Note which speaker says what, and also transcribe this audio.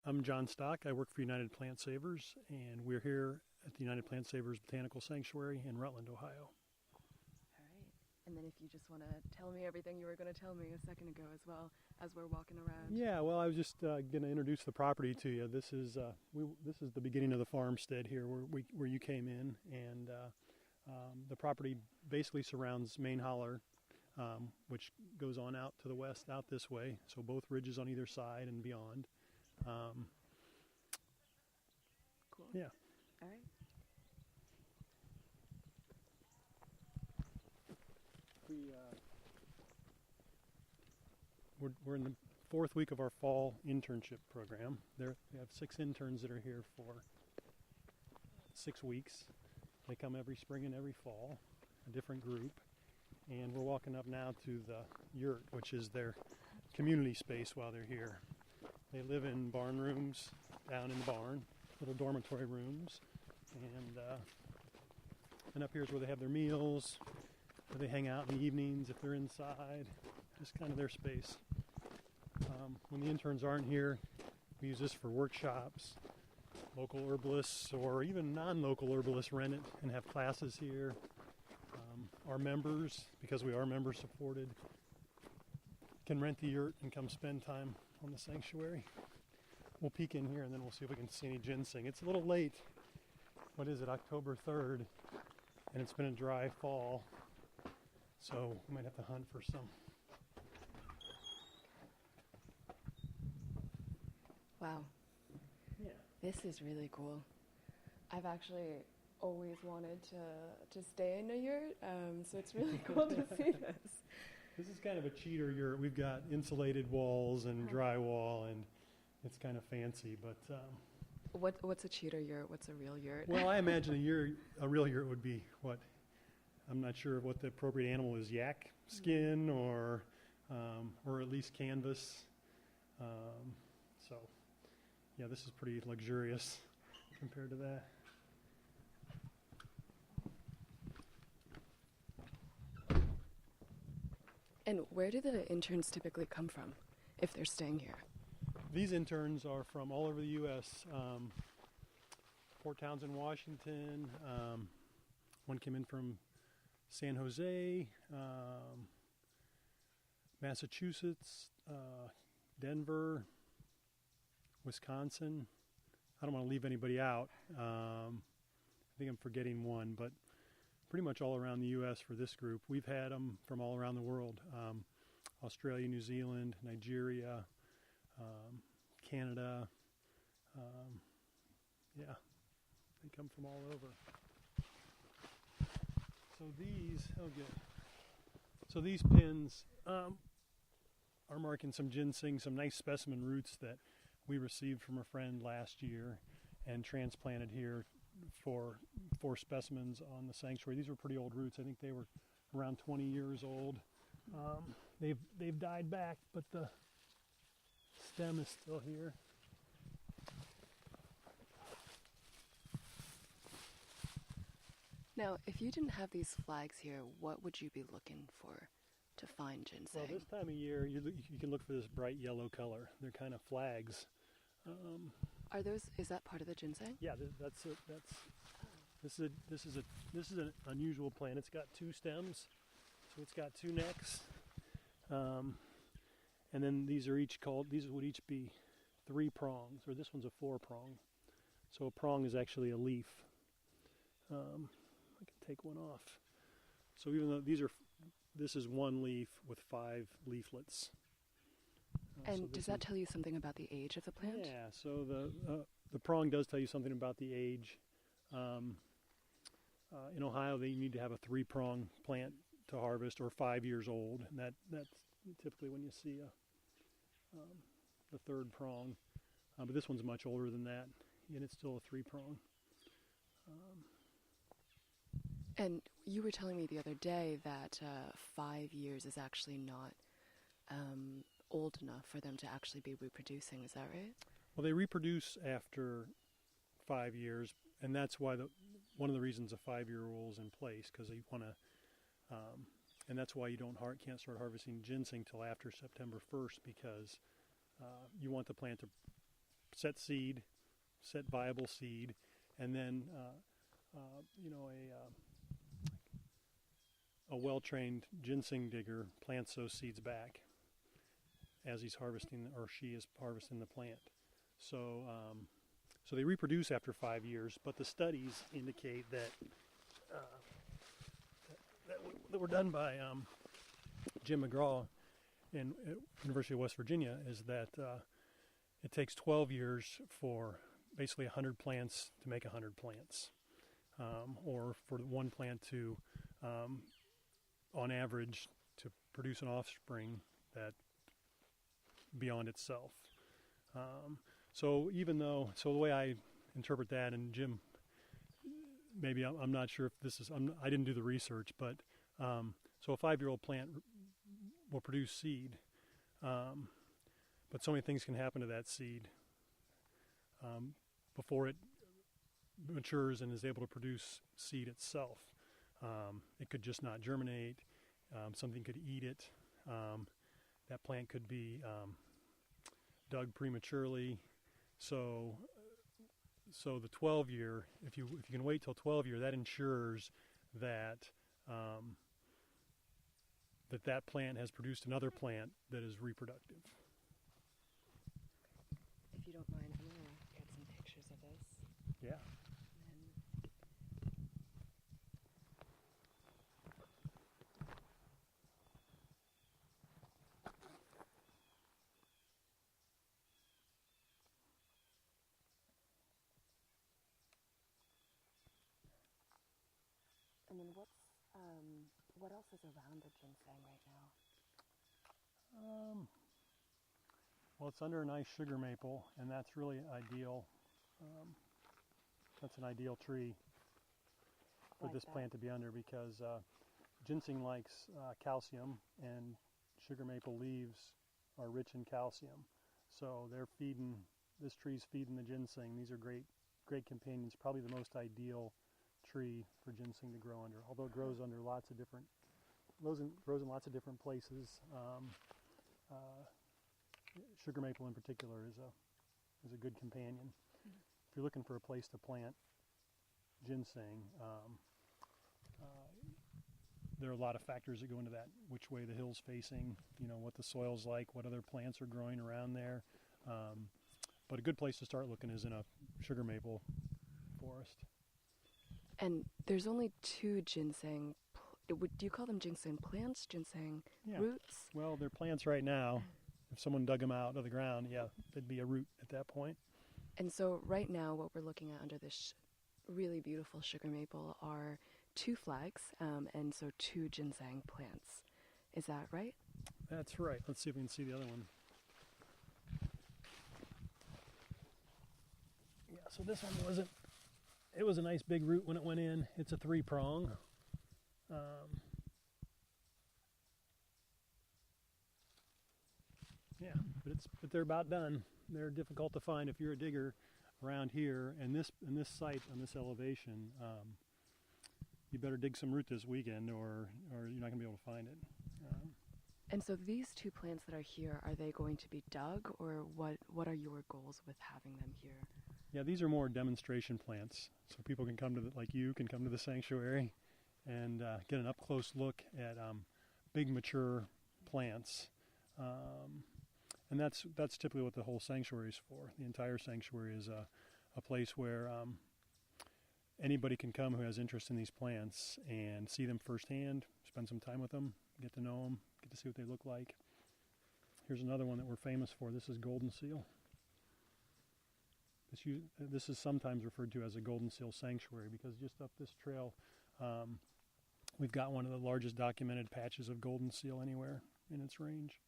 Speaker 1: I'm John Stock. I work for United Plant Savers, and we're here at the United Plant Savers Botanical Sanctuary in Rutland, Ohio.
Speaker 2: All right. And then if you just want to tell me everything you were going to tell me a second ago as well as we're walking around.
Speaker 1: Yeah, well, I was just going to introduce the property to you. This is the beginning of the farmstead here where you came in, and the property basically surrounds Main Holler, which goes on out to the west, out this way. So both ridges on either side and beyond.
Speaker 2: Cool.
Speaker 1: Yeah.
Speaker 2: All right.
Speaker 1: We're in the fourth week of our fall internship program. We have 6 interns that are here for 6 weeks. They come every spring and every fall, a different group. And we're walking up now to the yurt, which is their community space while they're here. They live in barn rooms down in the barn, little dormitory rooms. And up here is where they have their meals, where they hang out in the evenings if they're inside, just kind of their space. When the interns aren't here, we use this for workshops. Local herbalists or even non-local herbalists rent it and have classes here. Our members, because we are member supported, can rent the yurt and come spend time on the sanctuary. We'll peek in here and then we'll see if we can see any ginseng. It's a little late. What is it, October 3rd? And it's been a dry fall, so we might have to hunt for some.
Speaker 2: Wow.
Speaker 1: Yeah.
Speaker 2: This is really cool. I've actually always wanted to stay in a yurt, so it's really cool to see this.
Speaker 1: This is kind of a cheater yurt. We've got insulated walls and drywall, and it's kind of fancy, but...
Speaker 2: What's a cheater yurt? What's a real yurt?
Speaker 1: Well, I imagine a real yurt would be what? I'm not sure what the appropriate animal is, yak skin or at least canvas. So, yeah, this is pretty luxurious compared to that.
Speaker 2: And where do the interns typically come from if they're staying here?
Speaker 1: These interns are from all over the U.S. Port Townsend, Washington. One came in from San Jose, Massachusetts, Denver, Wisconsin. I don't want to leave anybody out. I think I'm forgetting one, but pretty much all around the U.S. for this group. We've had them from all around the world. Australia, New Zealand, Nigeria, Canada. Yeah, they come from all over. So these pins are marking some ginseng, some nice specimen roots that we received from a friend last year and transplanted here for specimens on the sanctuary. These were pretty old roots. I think they were around 20 years old. They've died back, but the stem is still here.
Speaker 2: Now, if you didn't have these flags here, what would you be looking for to find ginseng?
Speaker 1: Well, this time of year, you can look for this bright yellow color. They're kind of flags.
Speaker 2: Is that part of the ginseng?
Speaker 1: Yeah, that's it. This is an unusual plant. It's got 2 stems, so it's got 2 necks, and then these would each be 3 prongs, or this one's a 4 prong. So a prong is actually a leaf. I can take one off. So even though this is 1 leaf with 5 leaflets.
Speaker 2: And
Speaker 1: so
Speaker 2: does that tell you something about the age of the plant?
Speaker 1: Yeah, so the prong does tell you something about the age. In Ohio, they need to have a 3-prong plant to harvest, or 5 years old, and that's typically when you see the 3rd prong. But this one's much older than that, and it's still a 3-prong.
Speaker 2: And you were telling me the other day that 5 years is actually not old enough for them to actually be reproducing. Is that right?
Speaker 1: Well, they reproduce after 5 years, and that's why one of the reasons a 5-year rule is in place, because you want to, and that's why you can't start harvesting ginseng till after September 1st, because you want the plant to set seed, set viable seed, and then a well-trained ginseng digger plants those seeds back as he's harvesting, or she is harvesting the plant. So so they reproduce after 5 years, but the studies indicate that that were done by Jim McGraw in University of West Virginia is that it takes 12 years for basically 100 plants to make 100 plants, or for one plant to, on average, to produce an offspring that beyond itself. So the way I interpret that, and Jim, maybe I'm not sure if this is, I didn't do the research, but so a 5-year-old plant will produce seed, but so many things can happen to that seed before it matures and is able to produce seed itself. It could just not germinate. Something could eat it. That plant could be dug prematurely. So the 12-year, if you can wait till 12-year, that ensures that that plant has produced another plant that is reproductive.
Speaker 2: If you don't mind, I'm going to get some pictures of this.
Speaker 1: Yeah.
Speaker 2: And then what else is around the ginseng right now?
Speaker 1: Well, it's under a nice sugar maple, and that's really ideal. That's an ideal tree for
Speaker 2: Like
Speaker 1: this
Speaker 2: that?
Speaker 1: plant to be under, because ginseng likes calcium, and sugar maple leaves are rich in calcium. So this tree's feeding the ginseng. These are great companions, probably the most ideal tree for ginseng to grow under, although it grows in lots of different places. Sugar maple in particular is a good companion. If you're looking for a place to plant ginseng, there are a lot of factors that go into that: which way the hill's facing, what the soil's like, what other plants are growing around there. But a good place to start looking is in a sugar maple forest.
Speaker 2: And there's only 2 ginseng. Do you call them ginseng plants, ginseng roots?
Speaker 1: Well, they're plants right now. If someone dug them out of the ground, they'd be a root at that point.
Speaker 2: And so right now what we're looking at under this really beautiful sugar maple are 2 flags, and so 2 ginseng plants. Is that right?
Speaker 1: That's right. Let's see if we can see the other one. Yeah, so this one it was a nice big root when it went in. It's a 3-prong. But they're about done. They're difficult to find if you're a digger around here, and this site on this elevation. You better dig some root this weekend, or you're not going to be able to find it.
Speaker 2: And so these 2 plants that are here, are they going to be dug, or what are your goals with having them here?
Speaker 1: Yeah, these are more demonstration plants, so people can come to the sanctuary and get an up-close look at big mature plants. And that's typically what the whole sanctuary is for. The entire sanctuary is a place where anybody can come who has interest in these plants and see them firsthand, spend some time with them, get to know them, get to see what they look like. Here's another one that we're famous for. This is golden seal. This is sometimes referred to as a golden seal sanctuary because just up this trail, we've got one of the largest documented patches of golden seal anywhere in its range.